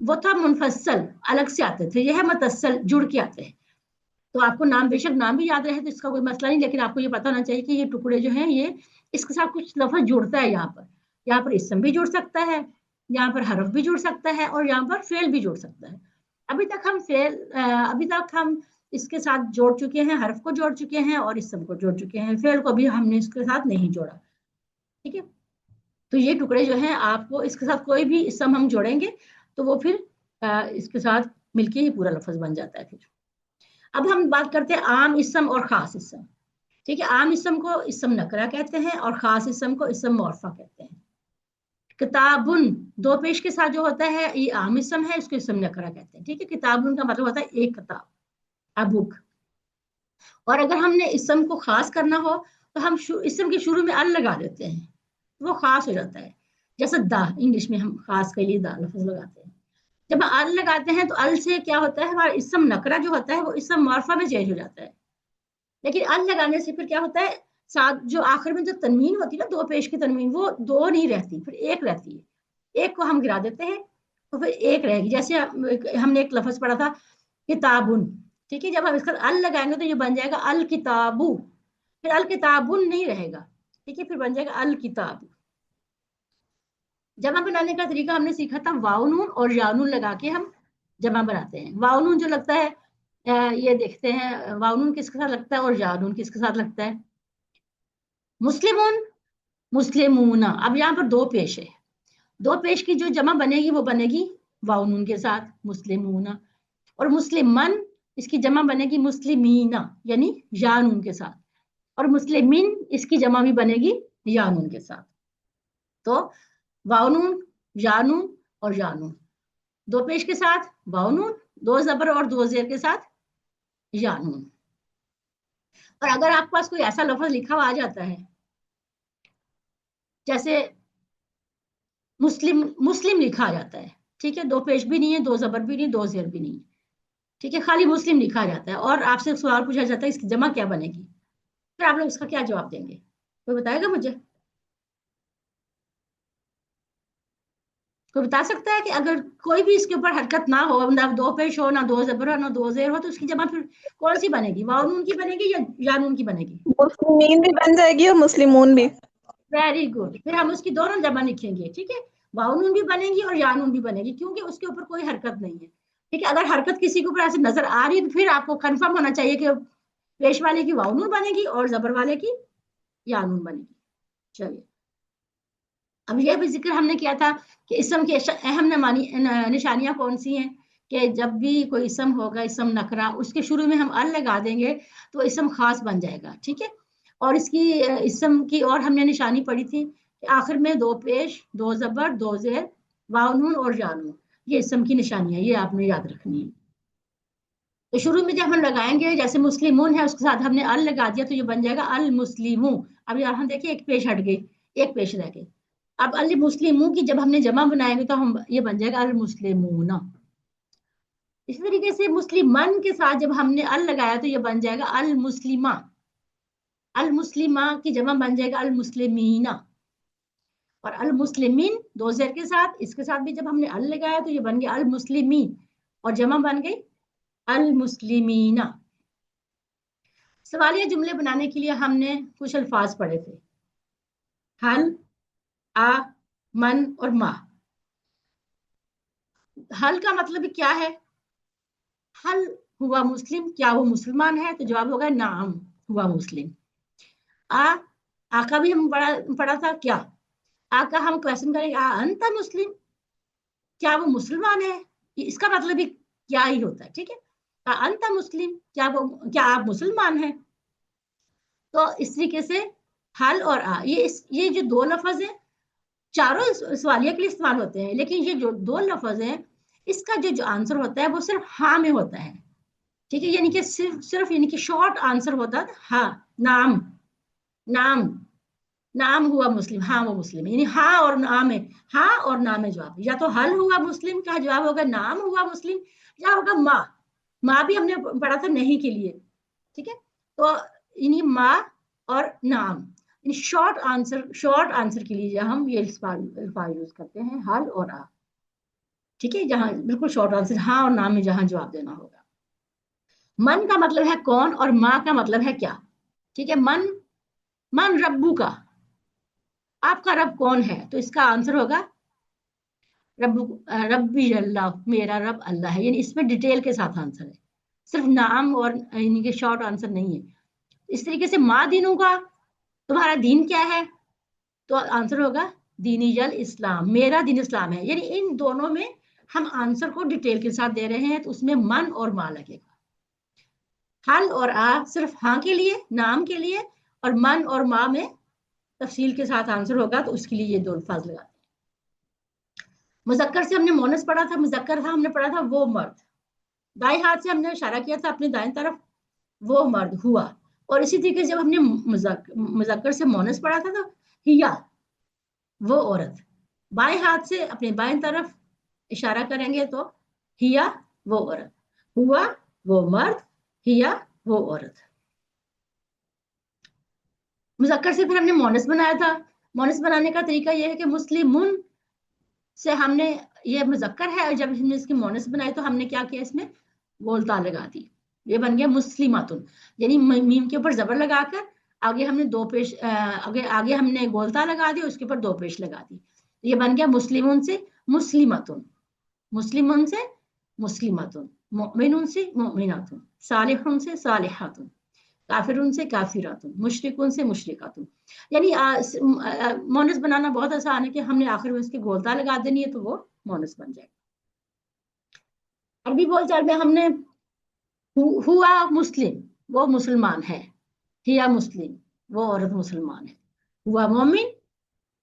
وہ تھا منفصل، الگ سے آتے تھے. یہ ہے متصل، جڑ کے آتے ہیں. تو آپ کو نام بے شک نام بھی یاد رہے تو اس کا کوئی مسئلہ نہیں، لیکن آپ کو یہ پتا ہونا چاہیے کہ یہ ٹکڑے جو ہیں یہ اس کے ساتھ کچھ لفظ جڑتا ہے. یہاں پر اسم بھی جڑ سکتا ہے، یہاں پر حرف بھی جڑ سکتا ہے، اور یہاں پر فعل بھی جڑ سکتا ہے. ابھی تک ہم اس کے ساتھ جوڑ چکے ہیں، حرف کو جوڑ چکے ہیں اور اسم کو جوڑ چکے ہیں. فعل کو بھی ہم نے اس کے ساتھ نہیں جوڑا. ٹھیک ہے، تو یہ ٹکڑے جو ہیں آپ کو اس کے ساتھ کوئی بھی اسم ہم جوڑیں گے تو وہ پھر اس کے ساتھ مل کے ہی پورا لفظ بن جاتا ہے. پھر اب ہم بات کرتے ہیں عام اسم اور خاص اسم. ٹھیک ہے، عام اسم کو اسم نکرہ کہتے ہیں اور خاص اسم کو اسم معرفہ کہتے ہیں. کتابن دو پیش کے ساتھ جو ہوتا ہے یہ عام اسم ہے، اس کو اسم نکرہ کہتے ہیں. ٹھیک ہے، کتابن کا مطلب ہوتا ہے ایک کتاب، a book. اور اگر ہم نے اسم کو خاص کرنا ہو تو ہم اسم کے شروع میں ال لگا دیتے ہیں، وہ خاص ہو جاتا ہے. جیسے دا، انگلش میں ہم خاص کے لیے دا لفظ لگاتے ہیں. جب ہم ال لگاتے ہیں تو ال سے کیا ہوتا ہے، ہمارا اسم نکرہ جو ہوتا ہے وہ اسم معرفہ میں چینج ہو جاتا ہے. لیکن ال لگانے سے پھر کیا ہوتا ہے، ساتھ جو آخر میں جو تنوین ہوتی ہے نا، دو پیش کی تنوین، وہ دو نہیں رہتی، پھر ایک رہتی ہے. ایک کو ہم گرا دیتے ہیں تو پھر ایک رہے گی. جیسے ہم نے ایک لفظ پڑھا تھا کتابن. ٹھیک ہے، جب ہم اس کا ال لگائیں گے تو یہ بن جائے گا الکتابو، پھر الکتابن نہیں رہے گا. ٹھیک ہے، پھر بن جائے گا الکتاب. جمع بنانے کا طریقہ ہم نے سیکھا تھا، واو نون اور یا نون لگا کے ہم جمع بناتے ہیں. واو نون جو لگتا ہے یہ دیکھتے ہیں واو نون کس کے ساتھ لگتا ہے اور یا نون کس کے ساتھ لگتا ہے. مسلمون، مسلمون. اب یہاں پر دو پیش ہے، دو پیش کی جو جمع بنے گی وہ بنے گی واو نون کے ساتھ مسلمون، اور مسلمن اس کی جمع بنے گی مسلمین یعنی یا نون کے ساتھ، اور مسلمین اس کی جمع بھی بنے گی یا نون کے ساتھ. تو واو نون، یا نون اور یا نون، دو پیش کے ساتھ واو نون، دو زبر اور دو زیر کے ساتھ یا نون. اور اگر آپ کے پاس کوئی ایسا لفظ لکھا ہوا آ جاتا ہے جیسے مسلم لکھا آ جاتا ہے، ٹھیک ہے، دو پیش بھی نہیں ہے، دو زبر بھی نہیں، دو زیر بھی نہیں، ٹھیک ہے، خالی مسلم لکھا جاتا ہے، اور آپ سے سوال پوچھا جاتا ہے اس کی جمع کیا بنے گی، پھر آپ لوگ اس کا کیا جواب دیں گے؟ کوئی بتائے گا مجھے؟ کوئی بتا سکتا ہے کہ اگر کوئی بھی اس کے اوپر حرکت نہ ہو، نہ دو پیش ہو، نہ دو زبر ہو، نہ دو زیر ہو، تو اس کی جمع پھر کون سی بنے گی؟ واو نون کی بنے گی یا نون کی بنے گی؟ مسلمین بھی بن جائے گی اور مسلمون بھی. Very good. پھر ہم اس کی دونوں جمع لکھیں گے. ٹھیک ہے، واو نون بھی بنے گی اور یا نون بھی بنے گی، کیونکہ اس کے اوپر کوئی حرکت نہیں ہے. ٹھیک ہے، اگر حرکت کسی کے اوپر ایسے نظر آ رہی ہے تو پھر آپ کو کنفرم ہونا چاہیے کہ پیش والے کی واو نون بنے گی اور زبر والے کی یا نون بنے گی. چلیے، اب یہ بھی ذکر ہم نے کیا تھا کہ اسم کی اہم نشانیاں کون سی ہیں، کہ جب بھی کوئی اسم ہوگا، اسم نکرہ، اس کے شروع میں ہم ال لگا دیں گے تو اسم خاص بن جائے گا. ٹھیک ہے، اور اس کی اسم کی اور ہم نے نشانی پڑھی تھی کہ آخر میں دو پیش، دو زبر، دو زیر، واو نون اور یا نون، یہ اسم کی نشانی ہے، یہ آپ نے یاد رکھنی ہے. تو شروع میں جب ہم لگائیں گے، جیسے مسلمون ہے اس کے ساتھ ہم نے ال لگا دیا تو یہ بن جائے گا المسلموں. اب یہاں دیکھیے ایک پیش ہٹ گئی، ایک پیش رہ گئی. اب المسلموں کی جب ہم نے جمع بنائیں گے تو ہم یہ بن جائے گا المسلمون. اسی طریقے سے مسلمان کے ساتھ جب ہم نے ال لگایا تو یہ بن جائے گا المسلمہ. المسلمہ کی جمع بن جائے گا المسلمین. اور المسلمین دو زیر کے ساتھ، اس کے ساتھ بھی جب ہم نے ال لگایا تو یہ بن گیا المسلمین، اور جمع بن گئی المسلمین. سوالیہ جملے بنانے کے لیے ہم نے کچھ الفاظ پڑھے تھے، حل، آ، من اور ما. حل کا مطلب کیا ہے؟ حل ہوا مسلم، کیا وہ مسلمان ہے؟ تو جواب ہوگا نعم ہوا مسلم. آ کا بھی ہم پڑھا تھا، کیا آ کا ہم کوشچن کریں گے انت مسلم، کیا وہ مسلمان ہے؟ اس کا مطلب کیا ہی ہوتا ہے. ٹھیک ہے، انت مسلم، کیا آپ مسلمان ہیں؟ تو اس طریقے سے حل اور آ، یہ جو دو لفظ ہیں چاروں سوالیہ کے لیے استعمال ہوتے ہیں، لیکن یہ جو دو لفظ ہیں اس کا جو آنسر ہوتا ہے وہ صرف ہاں میں ہوتا ہے. ٹھیک ہے، یعنی کہ صرف یعنی کہ شارٹ آنسر ہوتا ہے ہاں. نام، نام، نام ہوا مسلم، ہاں وہ مسلم، یعنی ہاں اور نام ہے، ہاں اور نام ہے جواب. یا تو حل ہوا مسلم کا جواب ہوگا نام ہوا مسلم، یا ہوگا ماں. ماں بھی ہم نے پڑھا تھا نہیں کے لیے. ٹھیک ہے، تو یعنی ماں اور نام، شارٹ آنسر کے لیے ہم یہ الفاظ یوز کرتے ہیں حل اور آ. ٹھیک ہے، جہاں بالکل شارٹ آنسر ہاں اور نہ میں جہاں جواب دینا ہوگا. من کا مطلب ہے کون اور ماں کا مطلب ہے کیا. ٹھیک ہے، من ربو کا، آپ کا رب کون ہے، تو اس کا آنسر ہوگا ربی اللہ، میرا رب اللہ ہے. یعنی اس میں ڈیٹیل کے ساتھ آنسر ہے، صرف نام اور یعنی کہ شارٹ آنسر نہیں ہے. اس طریقے سے ماں دینوں کا، تمہارا دین کیا ہے، تو آنسر ہوگا دینی جل اسلام، میرا دین اسلام ہے. یعنی ان دونوں میں ہم آنسر کو ڈیٹیل کے ساتھ دے رہے ہیں، تو اس میں من اور ماں لگے گا. حل اور آ صرف ہاں کے لیے، نام کے لیے، اور من اور ماں میں تفصیل کے ساتھ آنسر ہوگا، تو اس کے لیے یہ دو الفاظ لگاتے ہیں. مذکر سے ہم نے مونس پڑھا تھا، مذکر تھا ہم نے پڑھا تھا وہ مرد. دائیں ہاتھ سے ہم نے اشارہ کیا تھا اپنے دائیں طرف، وہ مرد ہوا. اور اسی طریقے سے جب ہم نے مذکر سے مونس پڑھا تھا تو ہیا، وہ عورت. بائیں ہاتھ سے اپنے بائیں طرف اشارہ کریں گے تو ہیا وہ عورت، ہوا وہ مرد، ہیا وہ عورت. مذکر سے پھر ہم نے مونس بنایا تھا. مونس بنانے کا طریقہ یہ ہے کہ مسلمون سے ہم نے، یہ مذکر ہے، اور جب ہم نے اس کی مونس بنائی تو ہم نے کیا کیا، اس میں گولتا لگا دی. یہ بن گیا مسلماتن، یعنی میم کے اوپر زبر لگا کر آگے ہم نے دو پیش، آگے ہم نے گولتا لگا دی، اس کے اوپر دو پیش لگا دی. یہ بن گیا مسلمون سے مسلماتن، مسلمون سے مسلماتن، مؤمنون سے مؤمناتن، صالحون سے صالحاتن، کافرون سے کافراتن، مشرکون سے مشرکاتن. یعنی مونس بنانا بہت آسان ہے کہ ہم نے آخر میں اس کی گولتا لگا دینی ہے تو وہ مونس بن جائے گا. عربی بول چال میں ہم نے ہوا مسلم، وہ مسلمان ہے، ہیا مسلم، وہ عورت مسلمان ہے. ہوا مومن،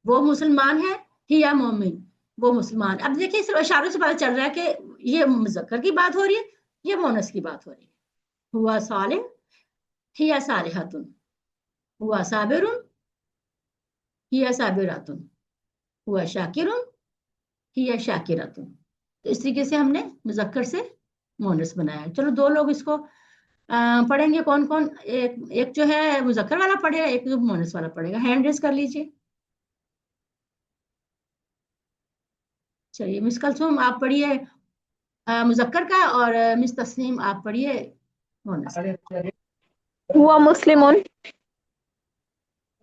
وہ مسلمان ہے، ہیا مومن، وہ مسلمان. اب دیکھیے صرف اشاروں سے پتہ چل رہا ہے کہ یہ مذکر کی بات ہو رہی ہے، یہ مونس کی بات ہو رہی ہے. ہوا صالح، ہیا صالحاتن، ہوا صابرن، ہیا صابراتن، ہوا شاکرن، ہیا شاکراتن. تو اس طریقے سے ہم نے مذکر سے مونس بنایا. چلو دو لوگ اس کو پڑھیں گے. کون کون؟ ایک جو ہے مذکر والا پڑھے گا، ایک جو مونس والا پڑھے گا. ہینڈ ریز کر لیجیے. چلیے مس کلثوم آپ پڑھیے مذکر کا، اور مس تسنیم آپ پڑھیے مونس کا. هو مسلم،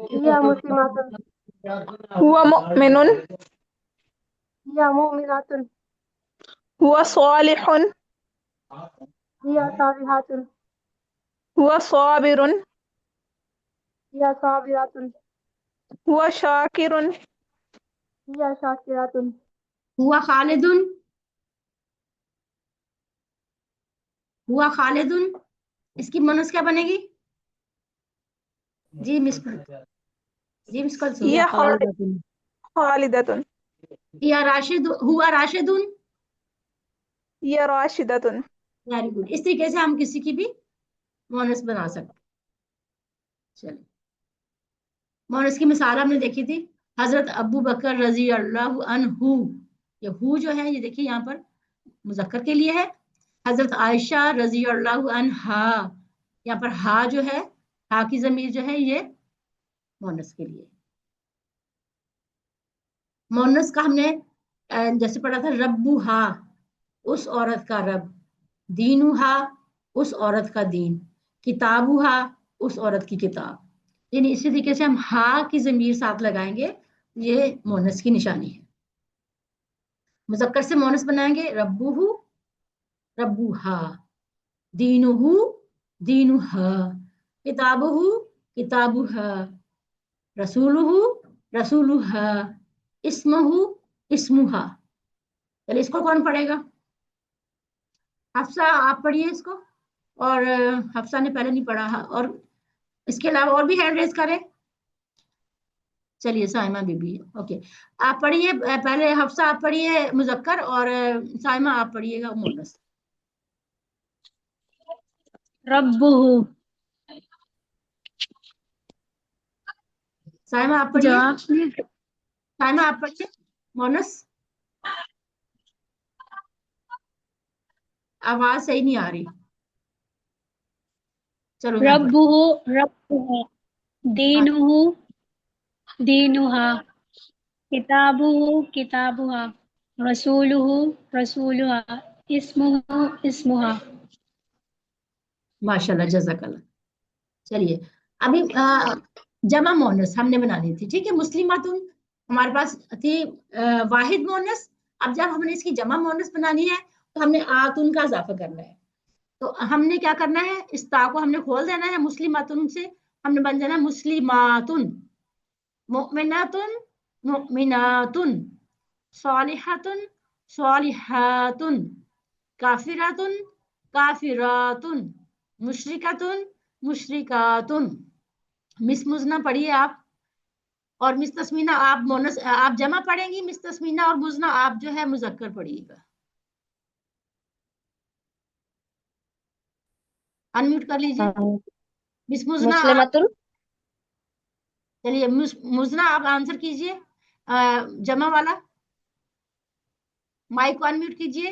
هي مسلمات، هو مؤمن، هي مؤمنات، هو صالح، هي صالحات، هو صابر، هي صابرات، هو شاكر، هي شاكرات، ہوا خالد، ہوا خالد، اس کی مونس کیا بنے گی؟ جی مس کلثوم. هي خالدة، یا راشد، ہوا راشد. هي راشدة. Very good. اس طریقے سے ہم کسی کی بھی مونس بنا سکتے. چلیے مونس کی مثال ہم نے دیکھی تھی. حضرت ابو بکر رضی اللہ عنہ، یہ ہو جو ہے یہ دیکھیے یہاں پر مذکر کے لیے ہے. حضرت عائشہ رضی اللہ عنہا، یہاں پر ہا جو ہے، ہا کی ضمیر جو ہے یہ مونس کے لیے. مونس کا ہم نے جیسے پڑھا تھا ربو ہا، اس عورت کا رب، دینو ہا، اس عورت کا دین، کتابو ہا، اس عورت کی کتاب. یعنی اسی طریقے سے ہم ہا کی ضمیر ساتھ لگائیں گے، یہ مونس کی نشانی ہے. مذکر سے مونس بنائیں گے ربو ہو، ربو ہا، دینو ہو، دینو ہا، کتابو ہو، کتابو ہا، رسول ہو، رسول ہا، اسم ہو، اسمو ہا. چلیے اس کو کون پڑھے گا؟ حفصہ آپ پڑھیے اس کو. اور حفصہ نے پہلے نہیں پڑھا، اور اس کے علاوہ اور بھی ہینڈ ریز کریں. چلیے سائمہ بی بی، اوکے آپ پڑھیے. پہلے حفصہ آپ پڑھیے مذکر، اور سائمہ آپ پڑھیے گا مونس. ربه. سائمہ آپ پڑھیے. جواب سائمہ آپ پڑھیے مونس. آواز صحیح نہیں آ رہی. چلو میں پڑھ. ربه ربها، دينه دينها، كتابه كتابها، رسولہ رسولہا، اسمہ اسمہا۔ ماشاءاللہ جزاک اللہ. چلیے ابھی جمع مونس ہم نے بنانی تھی، ٹھیک ہے. مسلماتن ہمارے پاس تھی واحد مونس. اب جب ہم نے اس کی جمع مونس بنانی ہے تو ہم نے آتن کا اضافہ کرنا ہے. تو ہم نے کیا کرنا ہے، اس تا کو ہم نے کھول دینا ہے. مسلماتن سے ہم نے بن جانا مسلماتن، مؤمناتن مؤمناتن، صالحاتن صالحاتن، کافراتن کافراتن، مشرکاتن مشرکاتن. مس مزنہ پڑھیے آپ، اور مس تسمینہ آپ مونس آپ جمع پڑھیں گی، مس تسمینہ اور مزنہ آپ جو ہے مذکر پڑھیے گا. انمیوٹ کر لیجیے. مس مزنہ مسلمتن، چلیے مزنہ آپ آنسر کیجیے جمع والا. مائک کو انمیوٹ کیجیے.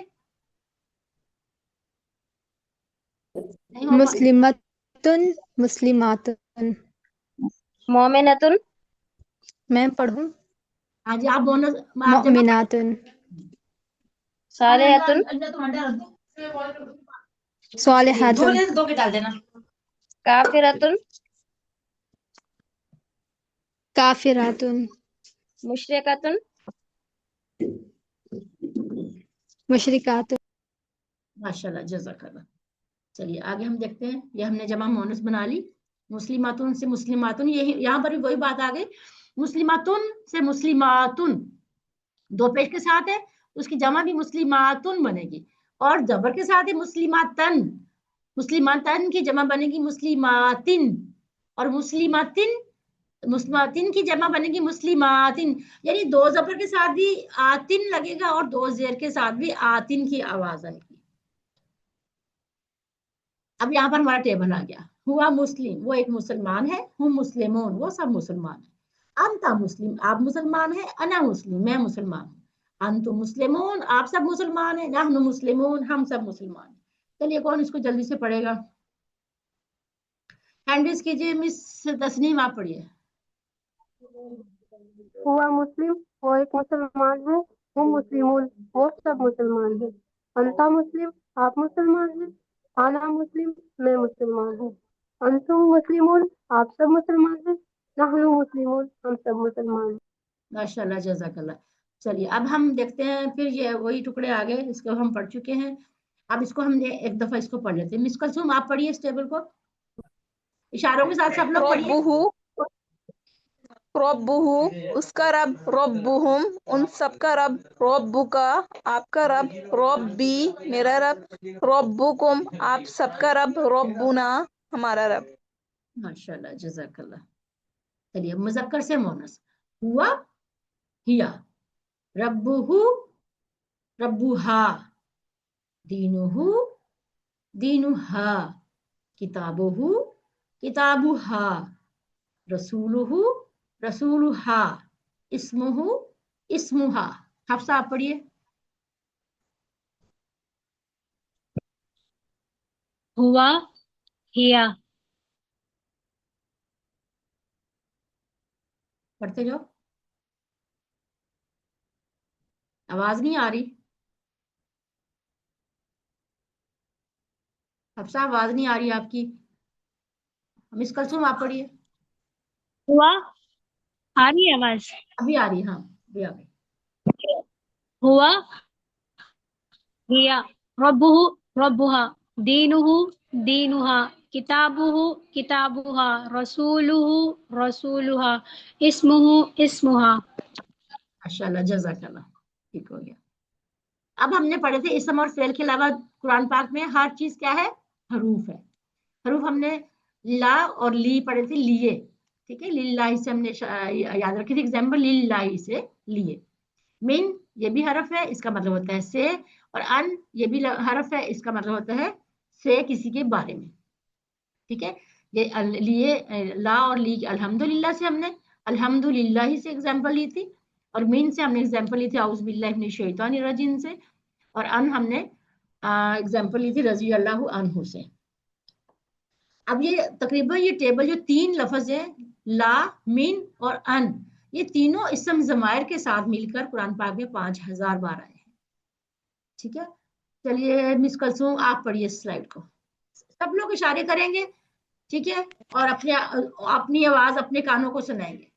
نہیں ہو پا- مسلمتن مسلماتن. مومنتن، میں پڑھوں؟ ہاں جی آپ بونس آپ جمع مؤمناتن صالحتن، صالحاتن دو کے ڈال دینا. کافرتن، کافراتن مشرکتن، مشرکاتن. ماشاءاللہ جزاک اللہ. چلیے آگے ہم دیکھتے ہیں. یہ ہم نے جمع مونس بنا لی. مسلماتن سے مسلماتن، یہ یہاں پر بھی وہی بات آ گئی. مسلماتن سے مسلماتن دو پیش کے ساتھ ہے، اس کی جمع بھی مسلماتن بنے گی. اور زبر کے ساتھ ہے مسلماتن. مسلماتن کی جمع بنے گی مسلماتن. اور مسلماتن مسلماتن کی جمع بنے گی مسلماتن. یعنی دو زبر کے ساتھ بھی آتن لگے گا اور دو زیر کے ساتھ بھی آتن کی آواز آئے گی. اب یہاں پر ہمارا ٹیبل آ گیا. ہوا مسلم وہ ایک مسلمان ہے، ہم مسلمون وہ سب مسلمان ہیں. انتا مسلم آپ مسلمان ہیں، انا مسلم میں مسلمان ہوں. انتم مسلمون آپ سب مسلمان ہیں، نحن مسلمون ہم سب مسلمان ہیں. چلیے کون اس کو جلدی سے پڑھے گا؟ ہینڈ ریز کیجیے. مس تسنیم آپ پڑھیے. ہوا مسلم وہ ایک مسلمان ہے، ہم مسلمون وہ سب مسلمان ہیں. انتا مسلم آپ مسلمان ہیں، انا مسلم میں مسلمان ہوں. انتم مسلمون آپ سب مسلمان ہیں، نحن مسلمون ہم سب مسلمان ہیں. ماشاء اللہ جزاک اللہ. چلیے اب ہم دیکھتے ہیں پھر یہ وہی ٹکڑے آ گئے، اس کو ہم پڑھ چکے ہیں. اب اس کو ہم نے ایک دفعہ اس کو پڑھ لیتے ہیں. مس کلثوم آپ پڑھیے اس ٹیبل کو اشاروں کے ساتھ. سب لوگ پڑھیے. ربہ ربہ اس کا رب، ربہم ان سب کا رب، ربک آپ کا رب، ربی میرا رب، ربکم آپ سب کا رب، ربنا ہمارا رب. ماشاء اللہ جزاک اللہ. چلیے مذکر سے مونس. ہوا ہیا، ربہ ربہا، دینہ دینہا، کتابہ کتابہا، رسولہ رسولہا، اسمہ اسمہا. حفصہ آپ پڑھیے. ہوا ہیا، پڑھتے جاؤ. آواز نہیں آ رہی. حفصہ آواز نہیں آ رہی آپ کی. مس کلثوم آپ پڑھیے. ہوا آ رہی ہے آواز؟ ابھی آ رہی. ہاں ابھی آ گئی. ہوا ہیا، ربہ ربہا، دینہ دینہا، کتابہ کتابہا، رسولہ رسولہا، اسمہ اسمہا. ماشاء اللہ جزاک اللہ. ٹھیک ہو گیا. اب ہم نے پڑھے تھے اسم اور فعل کے علاوہ قرآن پاک میں ہر چیز کیا ہے؟ حروف ہے. حروف ہم نے لا اور لی پڑھے تھے، لیے. ٹھیک ہے. للہ سے ہم نے یاد رکھی تھی ایگزامپل، للہ سے لیے. من یہ بھی حرف ہے، اس کا مطلب ہوتا ہے سے. اور ان یہ بھی حرف ہے، اس کا مطلب ہوتا ہے سے کسی کے بارے میں. ٹھیک ہے. یہ لیے لا اور لی الحمدللہ سے ہم نے الحمدللہ سے ایگزامپل لی تھی. اور من سے ہم نے ایگزامپل لی تھی اعوذ باللہ من الشیطان الرجیم سے. اور ان ہم نے ایگزامپل لی تھی رضی اللہ عنہ سے. اب یہ تقریباً یہ ٹیبل جو تین لفظ ہیں لا، من اور ان، یہ تینوں اسم ضمائر کے ساتھ مل کر قرآن پاک میں 5000 بار آئے ہیں. ٹھیک ہے, چلیے مس کلثوم آپ پڑھیے سلائڈ کو, سب لوگ اشارے کریں گے, ٹھیک ہے, اور اپنی آواز اپنے کانوں کو سنائیں گے.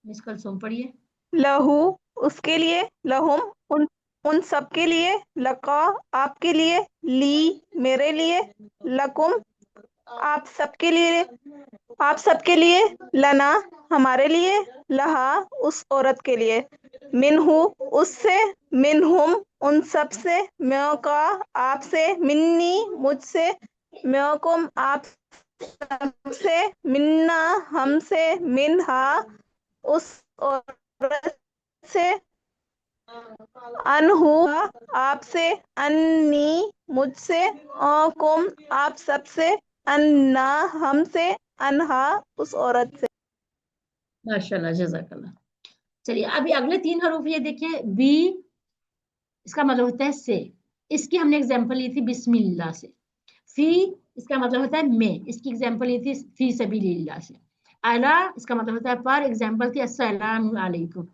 مس کلثوم پڑھیے. لہو اس کے لیے, لہم ان سب کے لیے, لقا آپ کے لیے, لی میرے لیے, لکم آپ سب کے لیے, لنا ہمارے لیے, لہا اس عورت کے لیے, منہو اس سے, منہم ان سب سے, میوکا آپ سے, منی مجھ سے, میوکم آپ سب سے, منا ہم سے, منہا اس عورت سے, انہو آپ سے, انی مجھ سے, اوکم آپ سب سے, انا ہم سے, انہا اس عورت سے. ماشاءاللہ, جزاک اللہ. چلیے ابھی اگلے 3 حروف یہ دیکھیں. بی اس کا مطلب ہوتا ہے سے, اس کی ہم نے اگزامپل لی تھی بسم اللہ سے. فی اس کا مطلب ہوتا ہے میں, اس کی اگزامپل لی تھی فی سبیل اللہ سے. اعلی اس کا مطلب ہوتا ہے پر, اگزامپل تھی السلام علیکم.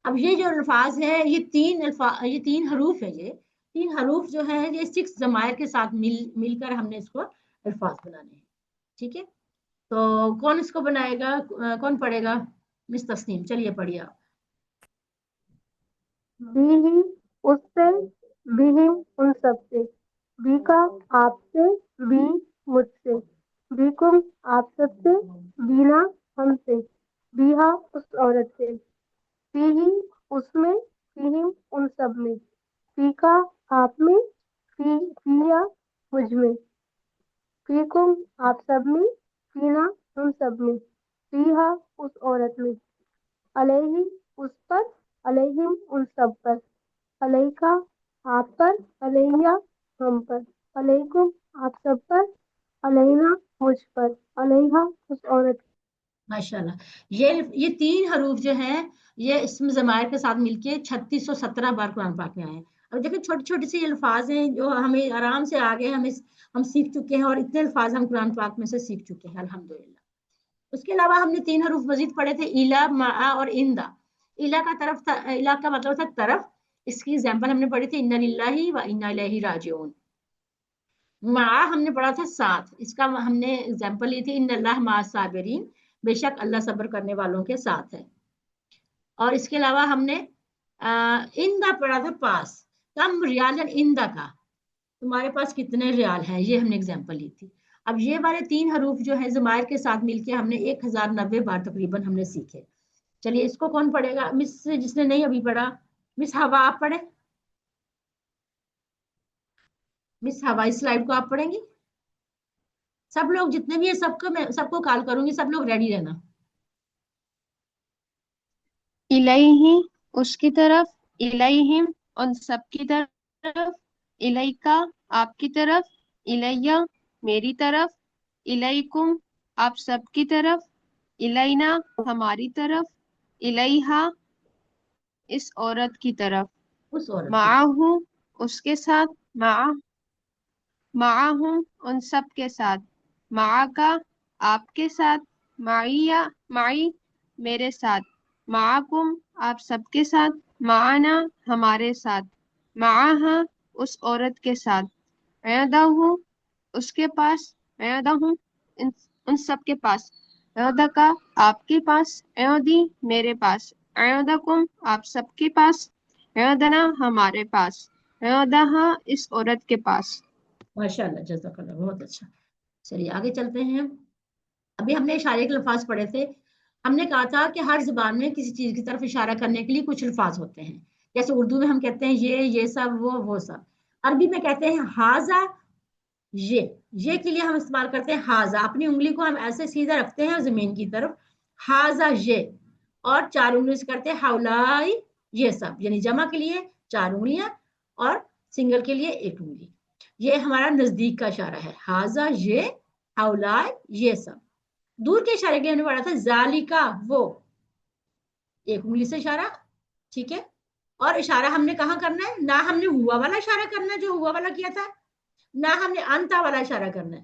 اب یہ جو الفاظ ہے یہ 3 حروف ہے, یہ 3 حروف جو ہے یہ 6 ضمائر کے ساتھ مل کر ہم نے اس کو الفاظ بنانے ہیں. ٹھیک ہے, تو کون اس کو بنائے گا, کون پڑھے گا؟ مس تسنیم, چلیے پڑھیے آپ. بی ہی اس سے, بھی ان سب سے, بی کا آپ سے, بی مجھ سے, بیکم آپ سب سے, بینا ہم سے, بیہا اس عورت سے, فی ہی اس میں, فیہم ان سب میں, فی کا آپ میں, فیا مجھ میں, فیکم آپ سب میں, فینا ہم سب میں, فیہا اس عورت میں, علیہ اس پر, علیہم ان سب پر, علیکا آپ پر, علیہ ہم پر, علیکم آپ سب پر, علینا مجھ پر, علیہا اس عورت. ماشاءاللہ, یہ 3 حروف جو ہیں یہ اسم ضمائر کے ساتھ مل کے 3617 بار قرآن پاک میں آئے ہیں. اب دیکھیں چھوٹے چھوٹے سے الفاظ ہیں جو ہمیں آرام سے آگے ہم سیکھ چکے ہیں, اور اتنے الفاظ ہم قرآن پاک میں سے سیکھ چکے ہیں الحمدللہ. اس کے علاوہ ہم نے 3 حروف مزید پڑھے تھے, الا, مع اور اندا. الا کا طرف تھا, الا کا مطلب تھا طرف, اس کی ایگزامپل ہم نے پڑھی تھی انا للہ و انا الیہ راجعون. مع ہم نے پڑھا تھا ساتھ, اس کا ہم نے ایگزامپل لی تھی ان اللہ مع الصابرین, بے شک اللہ صبر کرنے والوں کے ساتھ ہے. اور اس کے علاوہ ہم نے اندا پڑھا تھا پاس, کم ریال اندا کا, تمہارے پاس کتنے ریال ہیں, یہ ہم نے ایگزامپل لی تھی. اب یہ والے 3 حروف جو ہیں ضمائر کے ساتھ مل کے ہم نے 1090 بار تقریباً ہم نے سیکھے. چلیے اس کو کون پڑھے گا؟ مس جس نے نہیں ابھی پڑھا, مس ہوا آپ پڑھیں. مس ہوا اس سلائڈ کو آپ پڑھیں گی. سب لوگ جتنے بھی ہیں سب کو کال کروں گی, سب لوگ ریڈی رہنا. الیہ اس کی طرف, الیہم ان سب کی طرف, الیکا آپ کی طرف, الیہ میری طرف, الیکم آپ سب کی طرف, الینا ہماری طرف, الیہا اس عورت کی طرف, اس عورت کی. معاہو اس کے ساتھ, معاہم ان سب کے ساتھ, معاکا آپ کے ساتھ, معی میرے ساتھ, معاکم آپ سب کے ساتھ, معانا ہمارے ساتھ, معاہا اس عورت کے ساتھ, عندہ اس کے پاس, عندہ ان سب کے پاس, عندکا آپ کے پاس, عندی میرے پاس, عندکم آپ سب کے پاس, عندنا ہمارے پاس, عندہا اس عورت کے پاس. ماشاءاللہ, جزاک اللہ, بہت اچھا. چلیے آگے چلتے ہیں. ابھی ہم نے اشارے کے الفاظ پڑھے تھے. ہم نے کہا تھا کہ ہر زبان میں کسی چیز کی طرف اشارہ کرنے کے لیے کچھ الفاظ ہوتے ہیں. جیسے اردو میں ہم کہتے ہیں یہ سب, وہ سب. عربی میں کہتے ہیں ہاذا, یہ کے لیے ہم استعمال کرتے ہیں ہاذا. اپنی انگلی کو ہم ایسے سیدھا رکھتے ہیں زمین کی طرف, ہاذا یہ, اور 4 انگلی سے کرتے ہیں ہاؤلائی یہ سب, یعنی جمع کے لیے 4 انگلیاں اور سنگل کے لیے 1 انگلی. یہ ہمارا نزدیک کا اشارہ ہے, ہاذا یہ, ہاؤلائی یہ سب. دور کے اشارے کے لیے ہم نے پڑھا تھا ذالکا وہ, 1 انگلی سے اشارہ, ٹھیک ہے. اور اشارہ ہم نے کہاں کرنا ہے, نہ ہم نے ہوا والا اشارہ کرنا ہے جو ہوا والا کیا تھا, نہ ہم نے انتا والا اشارہ کرنا ہے,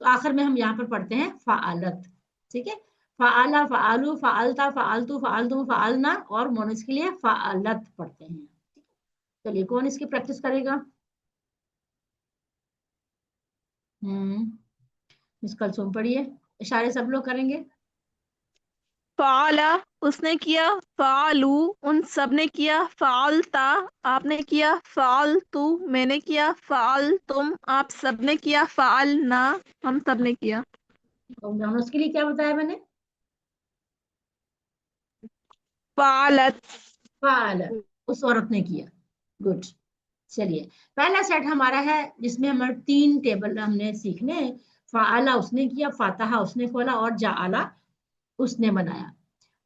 تو آخر میں ہم یہاں پر پڑھتے ہیں فعالت. ٹھیک ہے, فعالا, فعالو, فعالتا, فعالتو, فعالتم, فعالنا, اور مونس کے لیے فعالت پڑھتے ہیں. چلیے کون اس کی پریکٹس کرے گا؟ مس کلثوم پڑھیے, اشارے سب لوگ کریں گے. فعلا اس نے کیا, فعلو ان سب نے کیا, فعلتا آپ نے کیا, فعلتو میں نے کیا, فعلتم آپ سب نے کیا, فعلنا ہم سب نے کیا. مونس کے لیے کیا بتایا میں نے؟ فعلت فعالت, اس عورت نے کیا. گڈ. چلیے پہلا سیٹ ہمارا ہے جس میں ہمارے 3 ٹیبل ہم نے سیکھنے ہیں. فعلا اس نے کیا, فاتحہ اس نے کھولا, اور جعلا اس نے بنایا.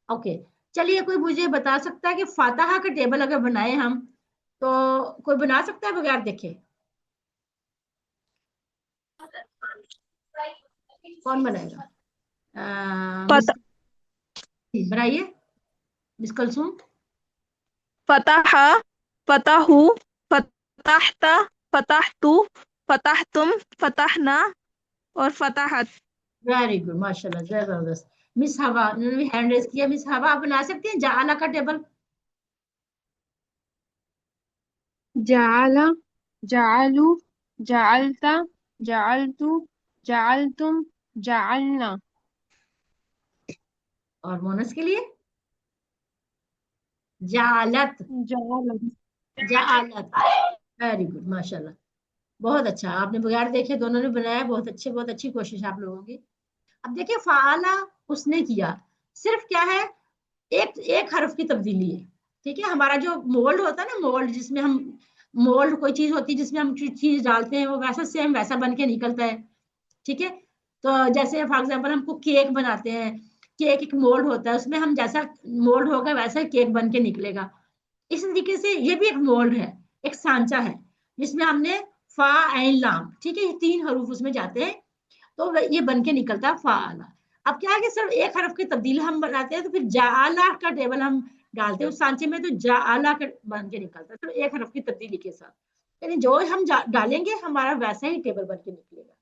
اوکے, چلیے کوئی مجھے بتا سکتا ہے کہ فاتحہ کا ٹیبل اگر بنائے ہم تو کوئی بنا سکتا ہے بغیر دیکھے؟ کون بنائے گا؟ مس بنائیے مس کلثوم. فتح, فتحو, فتحتا, فتحتو, فتحتم, فتحنا اور فتحت. ویری گڈ, ماشاء اللہ, زبردست. مس ہوا انہوں نے بھی ہینڈ ریز کیا. مس ہوا آپ بنا سکتے ہیں جعلا کا ٹیبل؟ جعل جعلوا جعلت جعلت جعلتم جعلنا. اور مونس کے لیے جعلت, جعل جعلت. ویری گڈ, ماشاء اللہ, بہت اچھا. آپ نے بغیر دیکھے دونوں نے بنایا, بہت اچھے, بہت اچھی کوشش آپ لوگوں کی. اب دیکھیں فعالا اس نے کیا, صرف کیا ہے ایک حرف کی تبدیلی ہے. ٹھیک ہے, ہمارا جو مولڈ ہوتا ہے نا, مولڈ جس میں ہم مولڈ کوئی چیز ہوتی ہے جس میں ہم چیز ڈالتے ہیں وہ ویسا سیم ویسا بن کے نکلتا ہے. ٹھیک ہے, تو جیسے فار ایگزامپل ہم کو کیک بناتے ہیں, کیک ایک مولڈ ہوتا ہے, اس میں ہم جیسا مولڈ ہوگا ویسا کیک بن کے نکلے گا. اس طریقے سے یہ بھی ایک مولڈ ہے, ایک سانچہ ہے جس میں ہم نے فا عین لام, ٹھیک ہے, یہ 3 حروف اس میں جاتے ہیں تو یہ بن کے نکلتا ہے فعالا. اب کیا ہے کہ صرف ایک حرف کی تبدیل ہم بناتے ہیں تو پھر جعلا کا ٹیبل ہم ڈالتے ہیں اس سانچے میں, تو جعلا کا بن کے نکلتا ہے, تو ایک حرف کی تبدیلی کے ساتھ, یعنی جو ہم ڈالیں گے ہمارا ویسا ہی ٹیبل بن کے نکلے گا.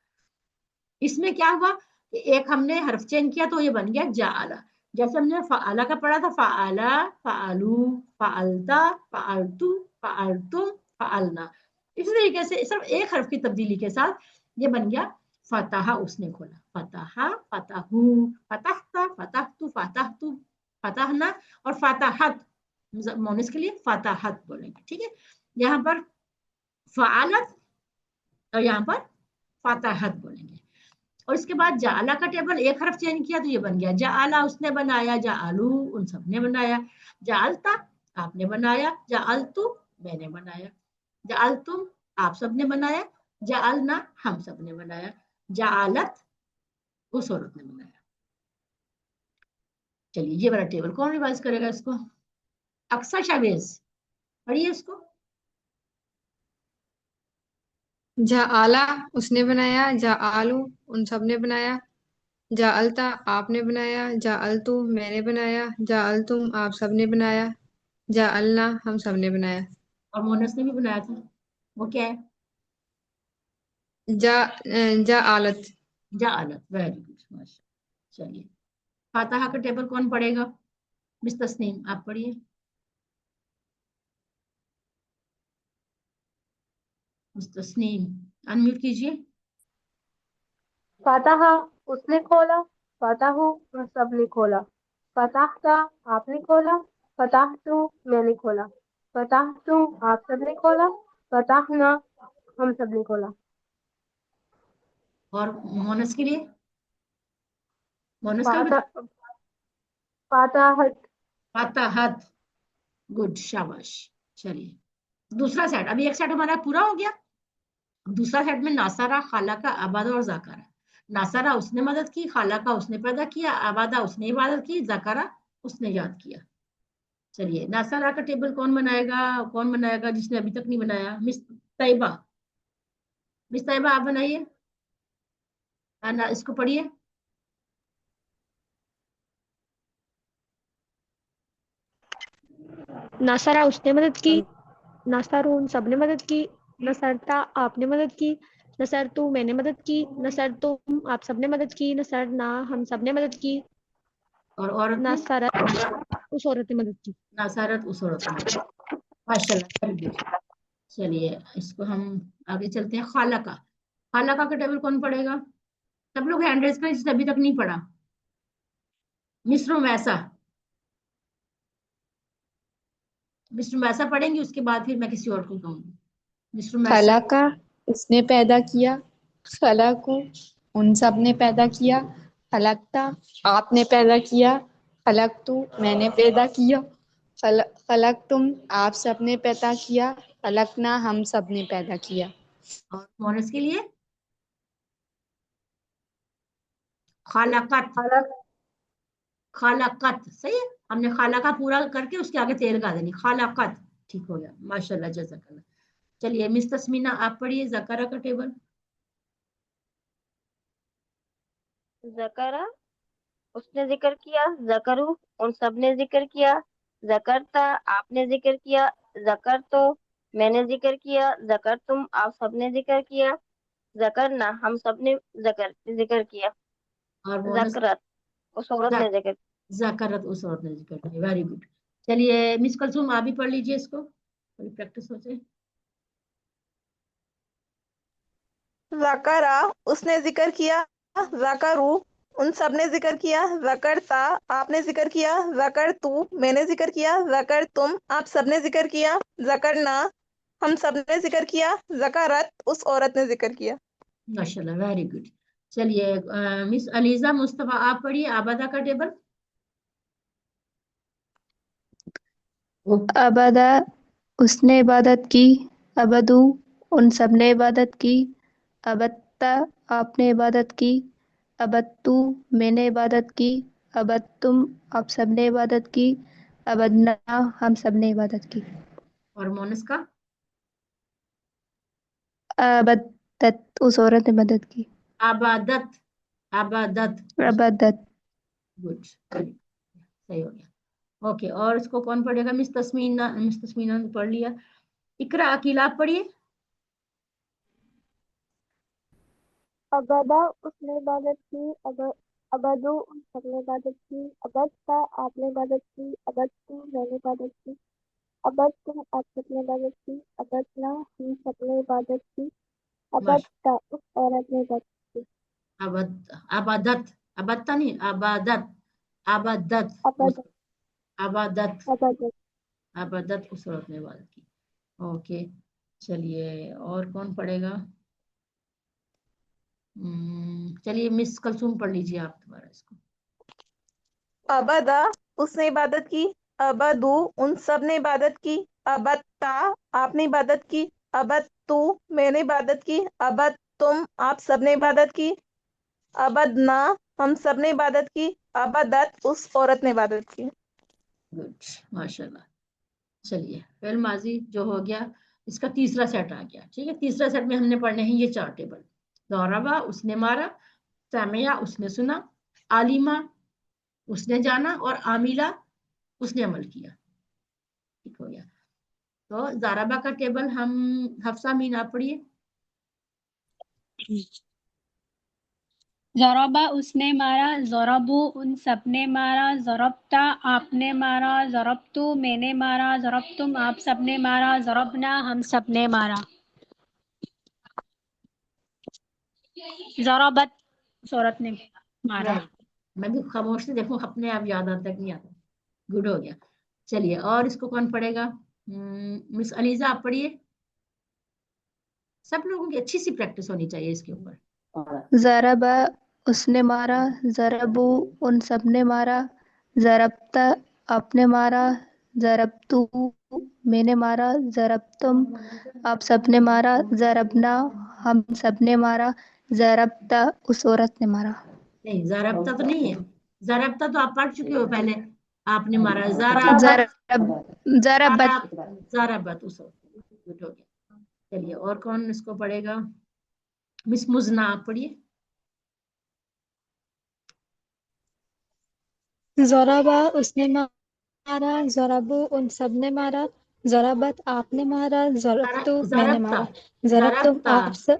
اس میں کیا ہوا کہ ایک ہم نے حرف چینج کیا تو یہ بن گیا جعلا. جیسے ہم نے فعالا کا پڑھا تھا, فعالا, فعلو, فعلتا, فعلتو, فعلتم, فعلنا. اسی طریقے سے صرف ایک حرف کی تبدیلی کے ساتھ یہ بن گیا فتح اس نے کھولا, فتح, فتحو, فتحتا, فتحتو, فتحتو, فتحنا, اور فتحت مونس کے لیے فتحت بولیں گے. ٹھیک ہے, یہاں پر فعالت اور یہاں پر فتحت بولیں گے. اور اس کے بعد جعلا کا ٹیبل ایک حرف چینج کیا تو یہ بن گیا جعلا اس نے بنایا, جعلو ان سب نے بنایا, جعلتا آپ نے بنایا, جعلتو میں نے بنایا, جعلتم آپ سب نے بنایا, جعلنا ہم سب نے بنایا, جعلت اس عورت نے بنایا. چلیے یہ والا ٹیبل کون ریوائز کرے گا اس کو؟ اکثر شاویز پڑھیے اس کو. جعلا اس نے بنایا, جعلو ان سب نے بنایا, جعلتا آپ نے بنایا, جعلتو میں نے بنایا, جعلتم آپ سب نے بنایا, جعلنا ہم سب نے بنایا. اور مونس نے بھی بنایا تھا, وہ کیا ہے؟ جعلت. جعلت, ویری گڈ. چلیے فاتحہ کا ٹیبل کون پڑھے گا؟ مس تسنیم آپ پڑھیے. مس تسنیم انمیوٹ کیجیے. فتح اس نے کھولا, فتحو ان سب نے کھولا, فتحتا آپ نے کھولا, فتحتو میں نے کھولا, فتحتم آپ سب نے کھولا, فتحنا ہم سب نے کھولا. اور مونس کے لیے مونس کا بھی فتحت فاتحت. گڈ, شاباش. چلیے دوسرا سیٹ, ابھی ایک سیٹ ہمارا پورا ہو گیا. دوسرا سیٹ میں ناصرہ, خالقہ, عبادہ اور ذاکرہ. ناصرہ اس نے مدد کی, خالقہ اس نے پیدا کیا, عبادہ اس نے عبادت کی, ذاکرہ اس نے یاد کیا. چلیے ناصرہ کا ٹیبل کون بنائے گا, کون بنائے گا جس نے ابھی تک نہیں بنایا؟ مس طیبہ, مس طیبہ آپ بنائیے, اس کو پڑھیے. ناصرہ اس نے مدد کی, ناصرون سب نے مدد کی, نصرتا آپ نے مدد کی, نصرتو میں نے مدد کی، نصرتم آپ سب نے مدد کی، نصرنا ہم سب نے مدد کی، اور عورت نے نصرت اس عورت نے مدد کی۔ ناصرت اس عورت نے. ماشاء اللہ ویری گڈ. چلیے اس کو ہم آگے چلتے ہیں. خالقہ، خالقہ کا ٹیبل کون پڑھے گا؟ سب لوگ ہینڈ ریز کریں جس نے ابھی تک نہیں پڑھا. مصر ویسا، مصر ویسا پڑھیں گی، اس کے بعد پھر میں کسی اور کو کہوں گی. مصر ویسا. خلقہ اس نے پیدا کیا، خلقو ان سب نے پیدا کیا، خلقتا آپ نے پیدا کیا، خلقتو میں نے پیدا کیا، خلقتم آپ سب نے پیدا کیا، خلقنا ہم سب نے پیدا کیا۔ اور مونس کے لیے خالقت، خالقت صحیح ہے. ہم نے خالقہ پورا کر کے اس کے آگے تیر لگا دینی. خالقت ٹھیک ہو گیا. ماشاء اللہ جزاک اللہ. چلیے مس تسمینہ آپ پڑھیے ذکرہ کا ٹیبل. ذکرہ اس نے ذکر کیا، ذکرو ان سب نے ذکر کیا، ذکرتا آپ نے ذکر کیا، ذکر تو میں نے ذکر کیا، ذکر تم آپ سب نے ذکر کیا، ذکرنا ہم سب نے ذکر کیا، اور مونس ذکرت اس عورت نے ذکر ذکرت اس عورت نے ذکر کیا. Very good. چلیے مس کلثوم آپ بھی پڑھ لیجیے اس کو، تھوڑی پریکٹس ہو جائے. ذکرہ اس نے ذکر کیا، ذکرو ان سب نے ذکر کیا، ذکرتا آپ نے ذکر کیا، ذکرتو میں نے ذکر کیا، ذکرتم آپ سب نے ذکر کیا، ذکرنا ہم سب نے ذکر کیا، ذکرت اس عورت نے ذکر کیا۔ ماشاء اللہ ویری گڈ. چلیے مس علیزہ مصطفیٰ آپ پڑھیے آبادہ کا ٹیبل. عبادہ اس نے عبادت کی، عبدو ان سب نے عبادت کی، عبدتا آپ نے عبادت کی، عبدتو میں نے عبادت کی، عبدتم آپ سب نے عبادت کی، عبدنا ہم سب نے عبادت کی۔ اور مونس کا عبدت اس عورت نے مدد کی، عبادت، عبادت عبدت گڈ صحیح ہو گیا. اوکے اور اس کو کون پڑھے گا؟ مس تسمینہ، مس تسمینہ نے پڑھ لیا. اقرا عقیل آپ پڑھیے. عبادہ اس نے عبادت کی، عبدو ان سب نے عبادت کی، عبدتا آپ نے عبادت کی، عبدتو میں نے عبادت کی، عبدتم آپ سب نے عبادت کی، عبدنا ہم سب نے عبادت کی، عبدتا اس عورت نے عبادت کی، عبادت، عبادتا نہیں عبادت، عبادت عبادت عبادت عبادت عبادت اس عورت نے عبادت کی. اوکے چلیے اور کون پڑھے گا؟ چلیے مس کلثوم پڑھ لیجیے آپ دوبارہ اس کو. عبادہ اس نے عبادت کی، عبدو ان سب نے عبادت کی، عبدتا آپ نے عبادت کی، عبدتو میں نے عبادت کی، عبدتم آپ سب نے عبادت کی، عبدنا ہم سب نے عبادت کی، عبدت اس عورت نے عبادت کی۔ گڈ ماشاء اللہ. چلیے فعل ماضی جو ہو گیا اس کا تیسرا سیٹ آ گیا. ٹھیک ہے تیسرا سیٹ میں ہم نے پڑھنے ہیں یہ چار ٹیبل. ضربہ اس نے مارا، سمعہ اس نے سنا، عالمہ اس نے جانا، اور عاملہ اس نے عمل کیا. ٹھیک ہو گیا. تو ضربہ کا ٹیبل ہم حفصہ مین آپ پڑھیے. ضربہ اس نے مارا، ضربو ان سب نے مارا، ضربتا آپ نے مارا، ضربتو میں نے مارا، ضربتم آپ سب نے مارا، ضربنا ہم سب نے مارا، ضربت اس عورت نے مارا۔ میں بھی خاموش سے دیکھوں اپنے آپ یاد آتا ہے کہ نہیں آتا. گڈ ہو گیا. چلیے اور اس کو کون پڑھے گا؟ مس علیزہ آپ پڑھیے. سب لوگوں کی اچھی سی پریکٹس ہونی چاہیے اس کے اوپر. ضربہ اس نے مارا، ضربو ان سب نے مارا، ضربتا آپ نے مارا، ضربتو میں نے مارا، ضربتم آپ سب نے مارا، ضربنا ہم سب نے مارا، ضربتا اس عورت نے مارا۔ نہیں ضربتا تو نہیں ہے، ضربتا تو آپ پڑھ چکے ہو پہلے. آپ نے مارا ضربت، ضربت ضربت اس عورت نے. گڈ ہو گیا. چلیے اور کون اس کو پڑھے گا؟ مس مزنا آپ پڑھیے. ضربہ اس نے مارا، ضربو ان سب نے مارا، ضربت آپ نے مارا، ضربتو میں نے ضربتا مارا، ضربتم ضربتا آپ سب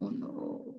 Oh no.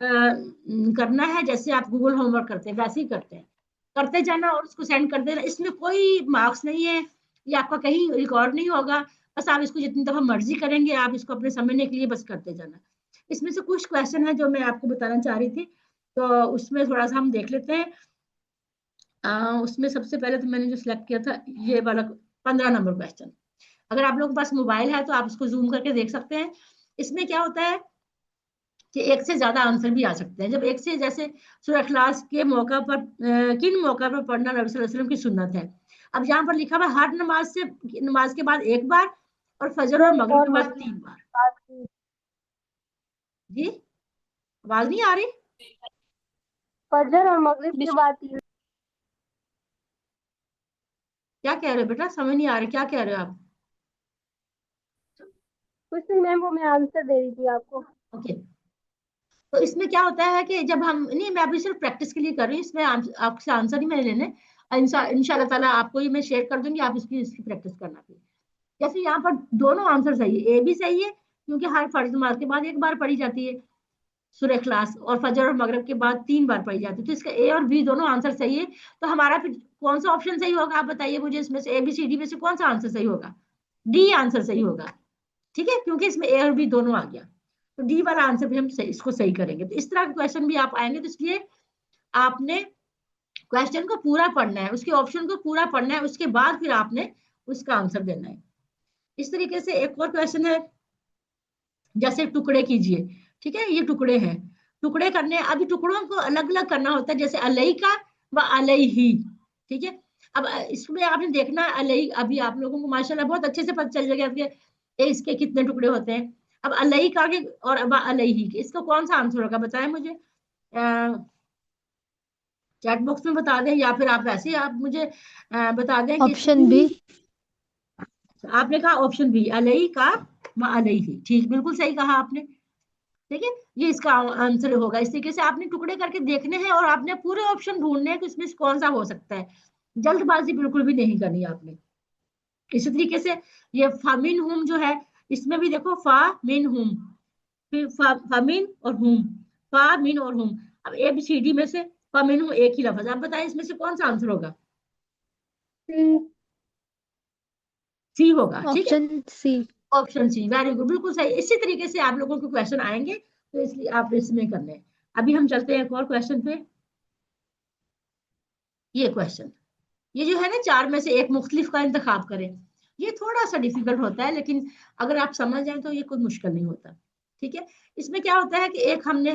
کرنا ہے جیسے آپ گوگل ہوم ورک کرتے ہیں ویسے ہی کرتے جانا اور اس کو سینڈ کر دینا. اس میں کوئی مارکس نہیں ہے, یہ آپ کا کہیں ریکارڈ نہیں ہوگا, بس آپ اس کو جتنی دفعہ مرضی کریں گے, آپ اس کو اپنے سمجھنے کے لیے بس کرتے جانا. اس میں سے کچھ کویشچن ہے جو میں آپ کو بتانا چاہ رہی تھی, تو اس میں تھوڑا سا ہم دیکھ لیتے ہیں. اس میں سب سے پہلے تو میں نے جو سلیکٹ کیا تھا یہ والا 15 نمبر کویشچن. اگر آپ لوگوں کے پاس موبائل ہے تو آپ اس کو زوم کر کے دیکھ سکتے ہیں. اس میں کیا ہوتا ہے کہ ایک سے زیادہ آنسر بھی آ سکتے ہیں. جب ایک سے, جیسے سورہ اخلاص کے موقع پر کن موقع پر پڑھنا نبی صلی اللہ علیہ وسلم کی سنت ہے. اب یہاں پر لکھا ہوا ہر نماز کے بعد ایک بار, اور فجر اور مغرب کے بعد 3 بار. جی آواز نہیں آ رہی؟ فجر اور مغرب کے بعد 3. کیا کہہ رہے ہو بیٹا, سمجھ نہیں آ رہی, کیا کہہ رہے ہو آپ؟ کچھ نہیں میم, وہ میں آنسر دے رہی تھی آپ کو. اوکے, تو اس میں کیا ہوتا ہے کہ جب ہم نہیں, میں ابھی صرف پریکٹس کے لیے کر رہی ہوں, اس میں آپ سے آنسر نہیں میں نے لینے. ان شاء اللہ تعالیٰ آپ کو یہ میں شیئر کر دوں گی, آپ اس کی پریکٹس کرنا پھر. جیسے یہاں پر دونوں آنسر صحیح ہے, اے بھی صحیح ہے کیونکہ ہر فرض نماز کے بعد ایک بار پڑھی جاتی ہے سورہ اخلاص, اور فجر اور مغرب کے بعد 3 بار پڑھی جاتی ہے. تو اس کا اے اور بی دونوں آنسر صحیح ہے. تو ہمارا پھر کون سا آپشن صحیح ہوگا, آپ بتائیے مجھے, اس میں سے اے بی سی ڈی میں سے کون سا آنسر صحیح ہوگا؟ ڈی آنسر صحیح ہوگا. ٹھیک ہے, کیونکہ اس میں اے اور بی دونوں آ گیا, تو ڈی والا آنسر بھی ہم اس کو صحیح کریں گے. تو اس طرح کے کویشچن بھی آپ آئیں گے, تو اس لیے آپ نے کویشچن کو پورا پڑھنا ہے, اس کے آپشن کو پورا پڑھنا ہے, اس کے بعد پھر آپ نے اس کا آنسر دینا ہے. اس طریقے سے ایک اور کویشچن ہے, جیسے ٹکڑے کیجئے. ٹھیک ہے, یہ ٹکڑے ہیں, ٹکڑے کرنے, ابھی ٹکڑوں کو الگ الگ کرنا ہوتا ہے, جیسے علیہ کا و علیہ. ٹھیک ہے, اب اس میں آپ نے دیکھنا ہے علیہ, ابھی آپ لوگوں کو ماشاءاللہ بہت اچھے سے پتہ چل جائے گا کہ اس کے کتنے ٹکڑے ہوتے ہیں. اب علیہ کا اور اب علیہ کے, اس کا کون سا آنسر ہوگا بتائیں مجھے, چیٹ باکس میں بتا دیں, یا پھر آپ ویسے آپ مجھے بتا دیں کہ آپشن بی. آپ نے کہا آپشن بی, علیہ کا و علیہ. ٹھیک, بالکل صحیح کہا آپ نے. ٹھیک ہے, یہ اس کا آنسر ہوگا. اس طریقے سے آپ نے ٹکڑے کر کے دیکھنے ہیں, اور آپ نے پورے آپشن ڈھونڈنے ہیں کہ اس میں کون سا ہو سکتا ہے. جلد بازی بالکل بھی نہیں کرنی آپ نے. اسی طریقے سے یہ فامن ہوم جو ہے, اس میں بھی دیکھو فا مین ہوم, پھر فامن اور ہوم, فا مین اور ہوم. اب اے بی سی ڈی میں سے فامن ہوم ایک ہی لفظ, آپ بتائیں اس میں سے کون سا آنسر ہوگا؟ سی ہوگا. ٹھیک ہے, option C. Option C, very good, بالکل صحیح. اسی طریقے سے آپ لوگوں کو کویشچن آئیں گے, تو اس لیے آپ اس میں کرنے. ابھی ہم چلتے ہیں ایک اور کویشچن پہ. یہ کویشچن, یہ جو ہے نا 4 میں سے ایک مختلف کا انتخاب کریں, یہ تھوڑا سا ڈیفیکلٹ ہوتا ہے, لیکن اگر آپ سمجھ جائیں تو یہ کوئی مشکل نہیں ہوتا. ٹھیک ہے, اس میں کیا ہوتا ہے کہ ایک ہم نے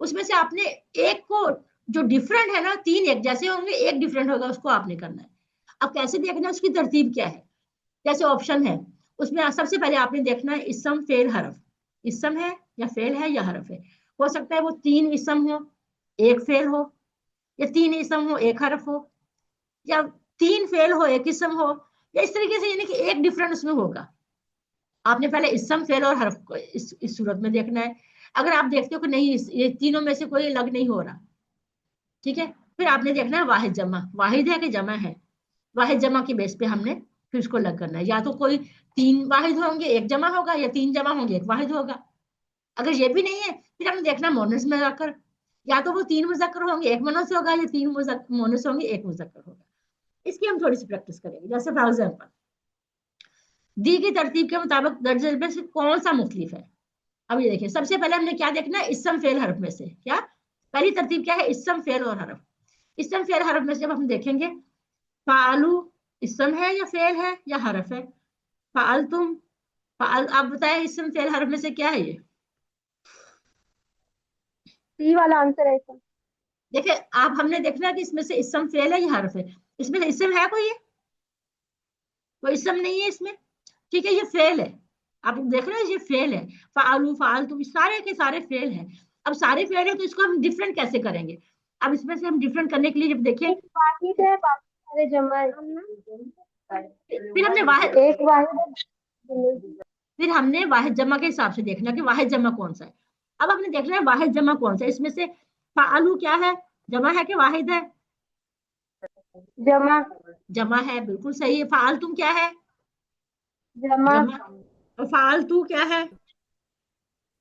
اس میں سے آپ نے ایک کو, جو ڈفرنٹ ہے نا, 3 ایک جیسے ہوں گے, ایک ڈفرنٹ ہوگا, اس کو آپ نے کرنا ہے. اب کیسے دیکھنا ہے, اس کی ترتیب کیا ہے. جیسے آپشن ہے, اس میں سب سے پہلے آپ نے دیکھنا ہے اسم فعل حرف, اسم ہے یا فعل ہے یا حرف ہے. ہو سکتا ہے وہ 3 اسم ہو ایک فعل ہو, یا 3 اسم ہو ایک حرف ہو, یا 3 فعل ہو ایک اسم ہو, یا اس طریقے سے, یعنی کہ ایک ڈفرنٹ اس میں ہوگا. آپ نے پہلے اسم فعل اور حرف کو اس صورت میں دیکھنا ہے. اگر آپ دیکھتے ہو کہ نہیں یہ تینوں میں سے کوئی الگ نہیں ہو رہا, ٹھیک ہے, پھر آپ نے دیکھنا ہے واحد جمع, واحد ہے کہ جمع ہے. واحد جمع کے بیس پہ ہم نے پھر اس کو الگ کرنا ہے, یا تو کوئی 3 واحد ہوں گے ایک جمع ہوگا, یا 3 جمع ہوں گے ایک واحد ہوگا. اگر یہ بھی نہیں ہے, پھر ہم نے دیکھنا مونس مذکر, یا تو وہ 3 مذکر ہوں گے ایک مونس ہوگا, یا 3 مونس ہوں گے ایک مذکر ہوگا. اس کی ہم تھوڑی سی پریکٹس کریں گے. جیسے فار ایگزامپل, دی کی ترتیب کے مطابق درج ذیل میں سے کون سا مختلف ہے. اب یہ دیکھیں, سب سے پہلے ہم نے کیا دیکھنا ہے, اسم فعل حرف میں سے. کیا پہلی ترتیب کیا ہے, اسم فعل اور حرف. اسم فعل حرف میں سے جب ہم دیکھیں گے, فعلوا اسم ہے یا فعل ہے یا حرف ہے. فعلتم, آپ بتائیں اسم فعل حرف میں سے کیا ہے. یہ سی والا آنسر ہے. دیکھیں آپ, ہم نے دیکھنا کہ اس میں سے اسم فعل ہے یا حرف ہے. اس میں سے اسم ہے کوئی اسم نہیں ہے اس میں. ٹھیک ہے, یہ فعل ہے, آپ دیکھ رہے ہیں یہ فعل ہے. فعلوا فعلتم سارے کے سارے فعل ہیں. اب سارے فعل ہیں تو اس کو ہم ڈفرنٹ کیسے کریں گے. اب اس میں سے ہم ڈفرنٹ کرنے کے لیے جب دیکھیں, واحد ہے, باقی سارے جمع ہے. پھر ہم نے واحد, ایک واحد, پھر ہم نے واحد جمع کے حساب سے دیکھنا کہ واحد جمع کون سا ہے. اب ہم نے دیکھنا ہے واحد جمع کون سا ہے. اس میں سے فعلوا کیا ہے, جمع ہے کہ واحد ہے. جمع, جمع ہے, بالکل صحیح ہے. فعلتم کیا ہے, جمع, جمع. اور فعلتو کیا ہے,